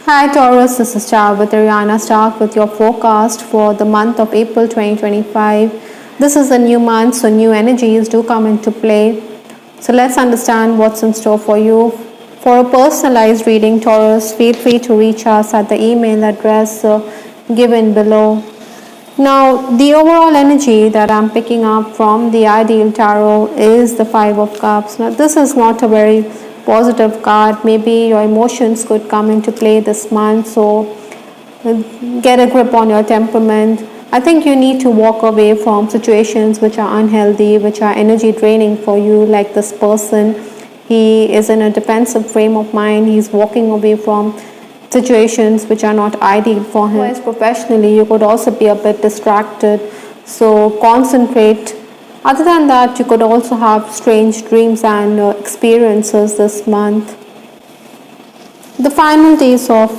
Hi Taurus, this is Star with Ariana. Start with your forecast for the month of April 2025. This is a new month, so new energies do come into play. So let's understand what's in store for you. For a personalized reading, Taurus, feel free to reach us at the email address given below. Now, the overall energy that I'm picking up from the Ideal Tarot is the Five of Cups. Now, this is not a very positive card. Maybe your emotions could come into play this month, so get a grip on your temperament. I think you need to walk away from situations which are unhealthy, which are energy draining for you, like this person. He is in a defensive frame of mind. He's walking away from situations which are not ideal for him. Otherwise, professionally, you could also be a bit distracted, so concentrate. Other than that, you could also have strange dreams and experiences this month. The final days of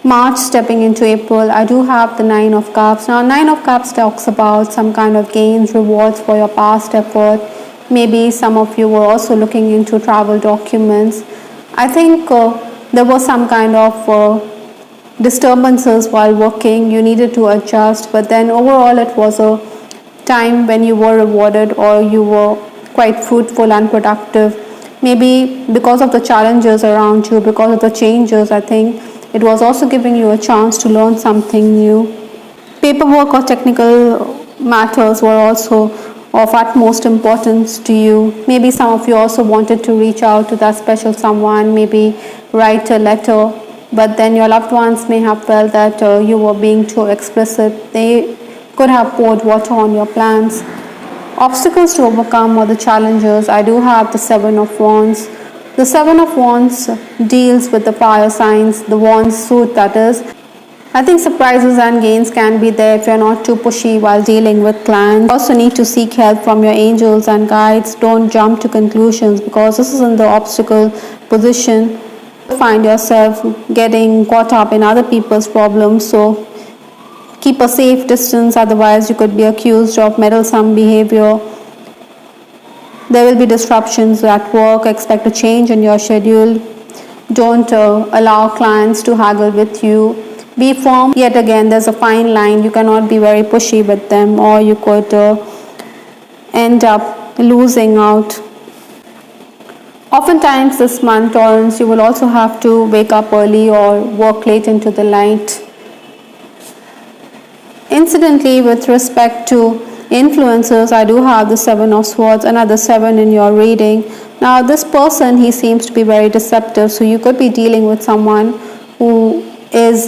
March stepping into April, I do have the Nine of Cups. Now, Nine of Cups talks about some kind of gains, rewards for your past effort. Maybe some of you were also looking into travel documents. I think there was some kind of disturbances while working. You needed to adjust, but then overall it was a time when you were rewarded or you were quite fruitful and productive. Maybe because of the challenges around you, because of the changes, I think it was also giving you a chance to learn something new. Paperwork or technical matters were also of utmost importance to you. Maybe some of you also wanted to reach out to that special someone, maybe write a letter, but then your loved ones may have felt that you were being too explicit. They could have poured water on your plans. Obstacles to overcome or the challenges, I do have the Seven of Wands. The Seven of Wands deals with the fire signs, the Wands suit that is. I think surprises and gains can be there if you're not too pushy while dealing with clients. You also need to seek help from your angels and guides. Don't jump to conclusions because this is in the obstacle position. Find yourself getting caught up in other people's problems, so keep a safe distance, otherwise you could be accused of meddlesome behavior. There will be disruptions at work. Expect a change in your schedule. Don't allow clients to haggle with you. Be firm. Yet again, there's a fine line. You cannot be very pushy with them, or you could end up losing out. Oftentimes this month, Taurus, you will also have to wake up early or work late into the night. Incidentally, with respect to influences, I do have the Seven of Swords, another 7 in your reading. Now, this person, he seems to be very deceptive, so you could be dealing with someone who is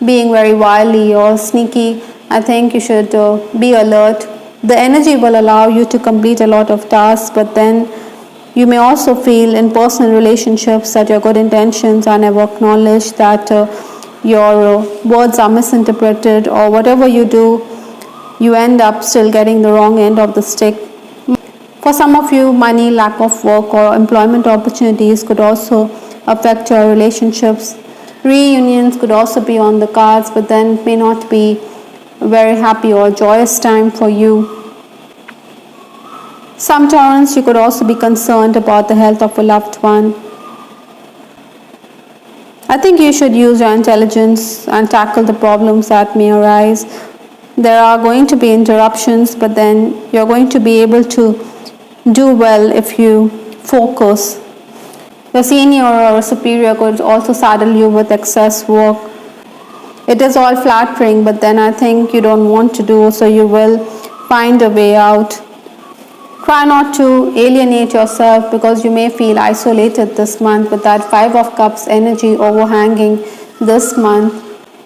being very wily or sneaky. I think you should be alert. The energy will allow you to complete a lot of tasks, but then you may also feel in personal relationships that your good intentions are never acknowledged, that your words are misinterpreted, or whatever you do, you end up still getting the wrong end of the stick. For some of you, money, lack of work, or employment opportunities could also affect your relationships. Reunions could also be on the cards, but then it may not be a very happy or joyous time for you. Some Taurus, you could also be concerned about the health of a loved one. I think you should use your intelligence and tackle the problems that may arise. There are going to be interruptions, but then you're going to be able to do well if you focus. Your senior or superior could also saddle you with excess work. It is all flattering, but then I think you don't want to do, so you will find a way out. Try not to alienate yourself because you may feel isolated this month with that Five of Cups energy overhanging this month.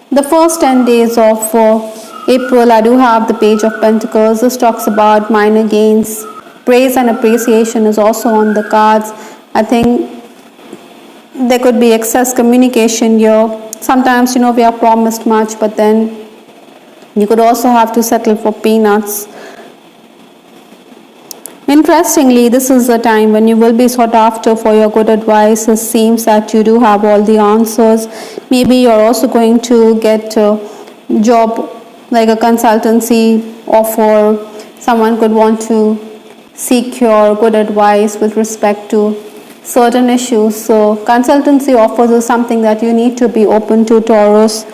The first 10 days of April, I do have the Page of Pentacles. This talks about minor gains. Praise and appreciation is also on the cards. I think there could be excess communication here. Sometimes, we are promised much, but then you could also have to settle for peanuts. Interestingly, this is a time when you will be sought after for your good advice. It seems that you do have all the answers. Maybe you're also going to get a job like a consultancy offer. Someone could want to seek your good advice with respect to certain issues. So consultancy offers is something that you need to be open to, Taurus.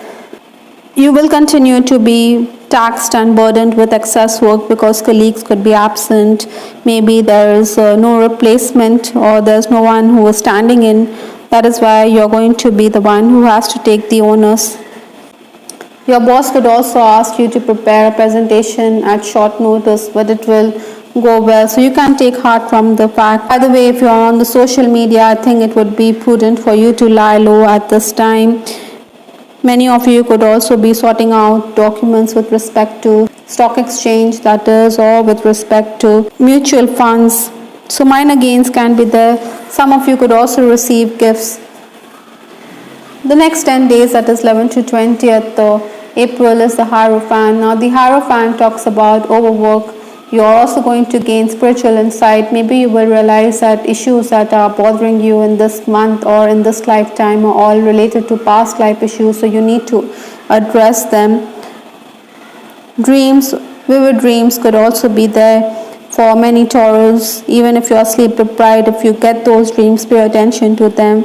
You will continue to be taxed and burdened with excess work because colleagues could be absent. Maybe there is no replacement or there's no one who is standing in. That is why you're going to be the one who has to take the onus. Your boss could also ask you to prepare a presentation at short notice, but it will go well. So you can take heart from the fact. By the way, if you're on the social media, I think it would be prudent for you to lie low at this time. Many of you could also be sorting out documents with respect to stock exchange, that is, or with respect to mutual funds. So minor gains can be there. Some of you could also receive gifts. The next 10 days, that is 11th to 20th April, is the Hierophant. Now the Hierophant talks about overwork. You are also going to gain spiritual insight. Maybe you will realize that issues that are bothering you in this month or in this lifetime are all related to past life issues, so you need to address them. Dreams, vivid dreams could also be there for many Taurus. Even if you are sleep deprived, if you get those dreams, pay attention to them.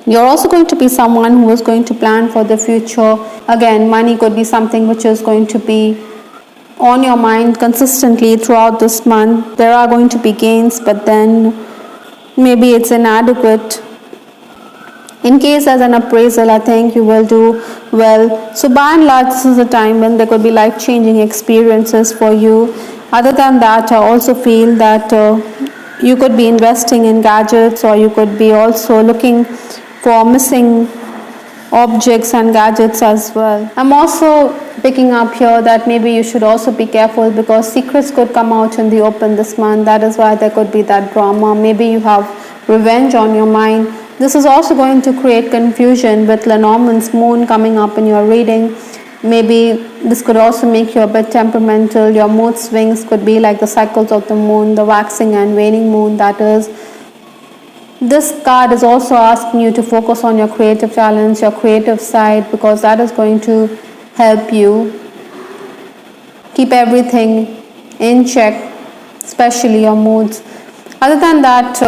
You're also going to be someone who is going to plan for the future. Again, money could be something which is going to be on your mind consistently throughout this month. There are going to be gains, but then maybe it's inadequate. In case as an appraisal, I think you will do well. So by and large, this is a time when there could be life-changing experiences for you. Other than that, I also feel that you could be investing in gadgets, or you could be also looking for missing objects and gadgets as well. I'm also picking up here that maybe you should also be careful because secrets could come out in the open this month. That is why there could be that drama. Maybe you have revenge on your mind. This is also going to create confusion with Lenormand's moon coming up in your reading. Maybe this could also make you a bit temperamental. Your mood swings could be like the cycles of the moon, the waxing and waning moon, that is. This card is also asking you to focus on your creative talents, your creative side, because that is going to help you keep everything in check, especially your moods. Other than that,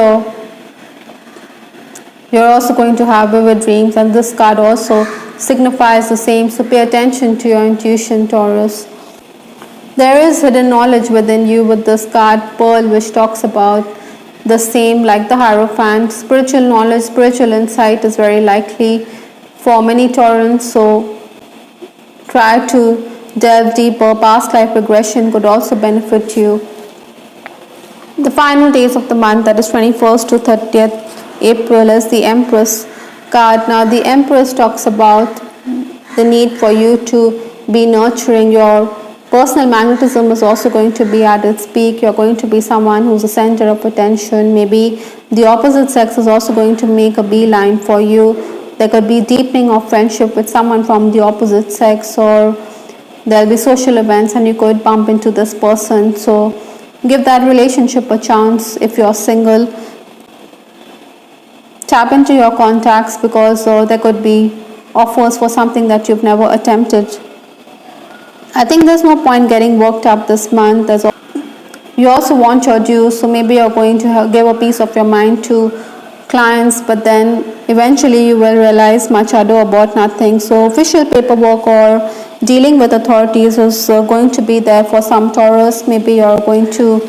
you're also going to have vivid dreams, and this card also signifies the same. So pay attention to your intuition, Taurus. There is hidden knowledge within you with this card, Pearl, which talks about the same like the Hierophant. Spiritual knowledge, spiritual insight is very likely for many Taurans, so try to delve deeper. Past life regression could also benefit you. The final days of the month, that is 21st to 30th April, is the Empress card. Now the Empress talks about the need for you to be nurturing. Your personal magnetism is also going to be at its peak. You're going to be someone who's the center of attention. Maybe the opposite sex is also going to make a beeline for you. There could be deepening of friendship with someone from the opposite sex, or there'll be social events and you could bump into this person. So give that relationship a chance. If you're single, tap into your contacts because there could be offers for something that you've never attempted. I think there's no point getting worked up this month. You also want your dues, so maybe you're going to give a piece of your mind to clients, but then eventually you will realize much ado about nothing. So official paperwork or dealing with authorities is going to be there for some Taurus. Maybe you're going to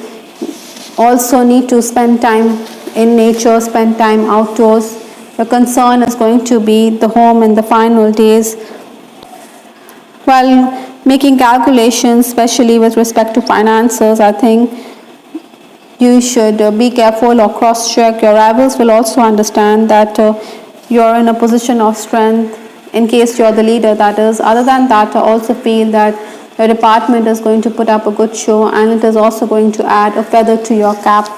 also need to spend time in nature, spend time outdoors. Your concern is going to be the home in the final days. While making calculations, especially with respect to finances, I think you should be careful or cross-check. Your rivals will also understand that you're in a position of strength in case you're the leader, that is. Other than that, I also feel that your department is going to put up a good show, and it is also going to add a feather to your cap.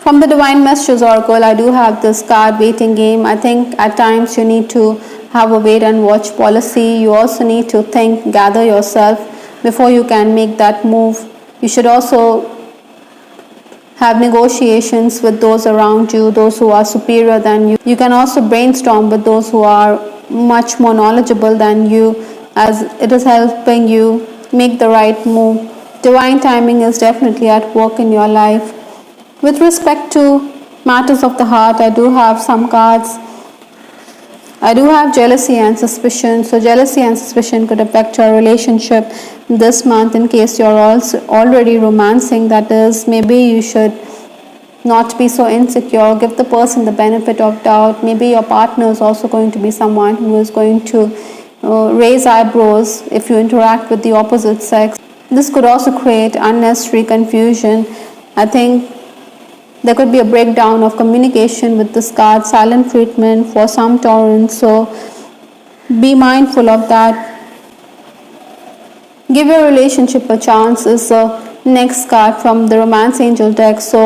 From the Divine Messages Oracle, I do have this card, waiting game. I think at times you need to have a wait and watch policy. You also need to think, gather yourself before you can make that move. You should also have negotiations with those around you, those who are superior than you. You can also brainstorm with those who are much more knowledgeable than you, as it is helping you make the right move. Divine timing is definitely at work in your life. With respect to Matters of the heart, I do have some cards. I do have jealousy and suspicion. So jealousy and suspicion could affect your relationship this month in case you're also already romancing. That is, maybe you should not be so insecure. Give the person the benefit of doubt. Maybe your partner is also going to be someone who is going to raise eyebrows if you interact with the opposite sex. This could also create unnecessary confusion. I think there could be a breakdown of communication with this card, silent treatment for some Taurans. So be mindful of that. Give your relationship a chance is the next card from the Romance Angel deck. So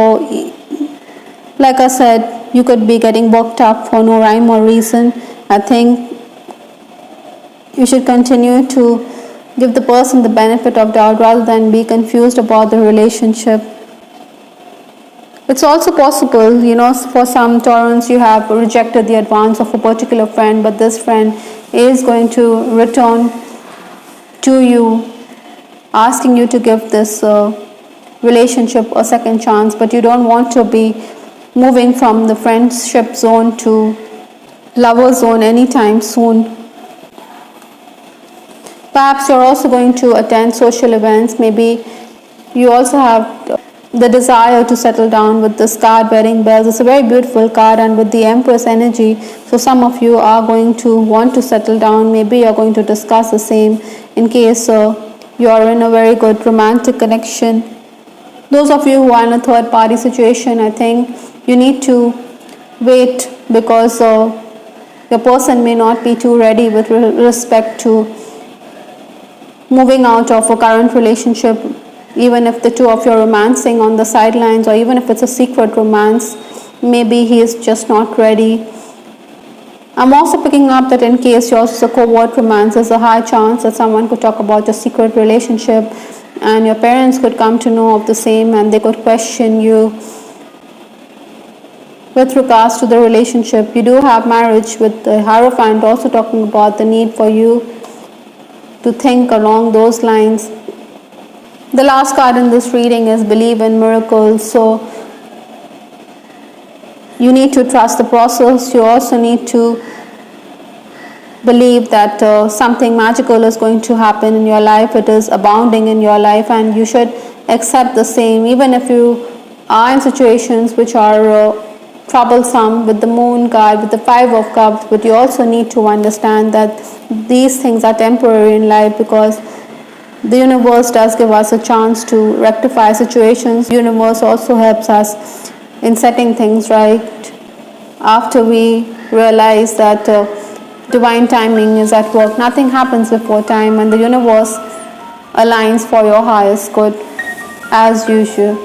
like I said, you could be getting worked up for no rhyme or reason. I think you should continue to give the person the benefit of doubt rather than be confused about the relationship. It's also possible, for some Taurans, you have rejected the advance of a particular friend, but this friend is going to return to you, asking you to give this relationship a second chance, but you don't want to be moving from the friendship zone to lover zone anytime soon. Perhaps you're also going to attend social events. Maybe you also have the desire to settle down with this card, wedding bells. It's a very beautiful card, and with the Empress energy, so some of you are going to want to settle down. Maybe you're going to discuss the same in case you're in a very good romantic connection. Those of you who are in a third party situation, I think you need to wait, because your person may not be too ready with respect to moving out of a current relationship. Even if the two of you are romancing on the sidelines, or even if it's a secret romance, maybe he is just not ready. I'm also picking up that in case yours is a covert romance, there's a high chance that someone could talk about your secret relationship, and your parents could come to know of the same, and they could question you with regards to the relationship. You do have marriage with the Hierophant also talking about the need for you to think along those lines. The last card in this reading is Believe in Miracles. So you need to trust the process. You also need to believe that something magical is going to happen in your life. It is abounding in your life, and you should accept the same, even if you are in situations which are troublesome with the Moon card, with the Five of Cups. But you also need to understand that these things are temporary in life, because the universe does give us a chance to rectify situations. The universe also helps us in setting things right after we realize that divine timing is at work. Nothing happens before time, and the universe aligns for your highest good as usual.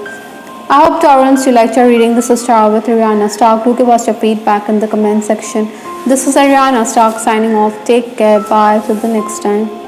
I hope, Taurans, you liked your reading. This is Tarot with Ariana Stark. Do give us your feedback in the comment section. This is Ariana Stark signing off. Take care. Bye. Till the next time.